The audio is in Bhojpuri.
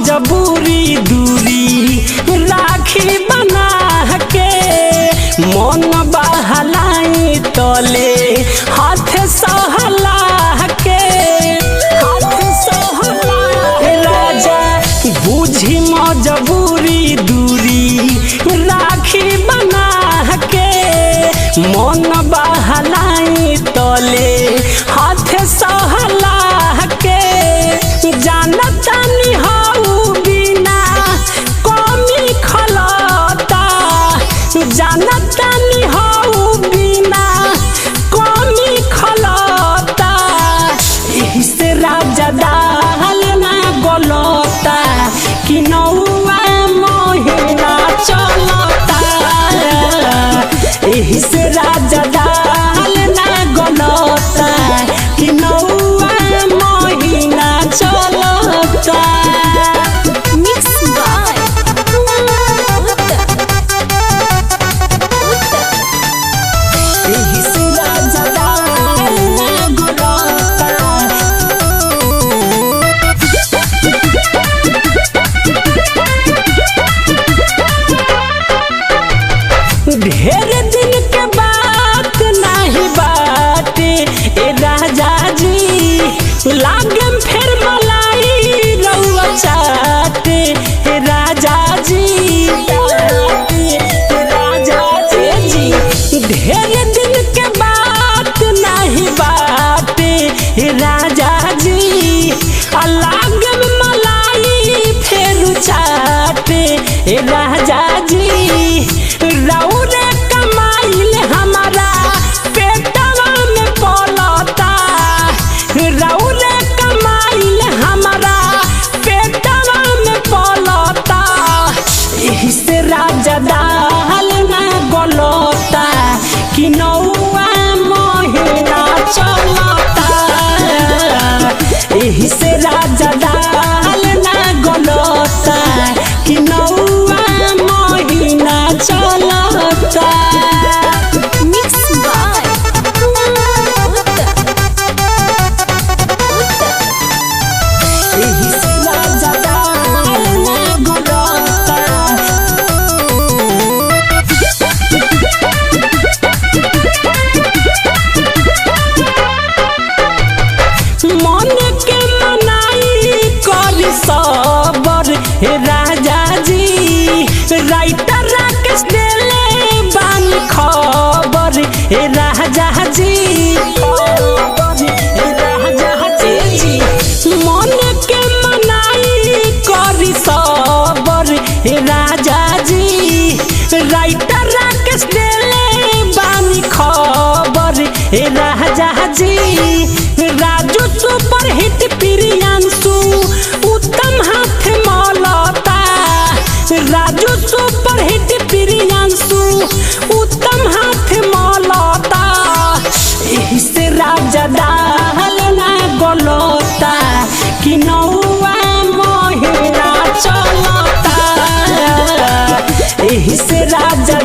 मजबूरी दूरी राखी बना के मन बहलाई तले हाथ सहला के राजा बुझी मजबूरी दूरी राखी बना के मन बहलाई तले हाथ सहला के जानता नहीं हाउ बिना कमी खलता जानता नहीं हाउ बिना कमी खलता यही से राजा दाल ना गलता कि नौवा महीना चलता यही से राजा दाल ना गलता कि नौवा महीना चलता। Mixed by यही से राजा दाल ना गलता ढेर दिन के बात नहीं बात ए राजा जी लागम फिर मलाई रउआ चाट ए राजा जी ढेर दिन के बात नहीं बात ए राजा जी लागम मलाई फिर चाट ए राजा जी रउरे कमाइल हमारा पेटवा में पलता रउरे कमाइल हमारा पेटवा में पलता यही से राजा दाल ना गलता कि नौवा महीना चलता यही से राजा दाल ना गलता कि नौवा महीना चलता। Mixed by यही से राजा दाल ना गलता मन के मनाई कर सबर हे राजा जी राइटर राकेश देले बानी खबर हे राजा जी मन के मनाई कर सबर हे राजा जी राइटर राकेश देले बानी खबर हे राजा जी राजू सुपर हिट प्रियांशु उत्तम हाथ मलता राजू सुपर हिट प्रियांशु उत्तम हाथ मलता यही से राजा दाल ना गलता कि नौवा महीना चलता यही से राजा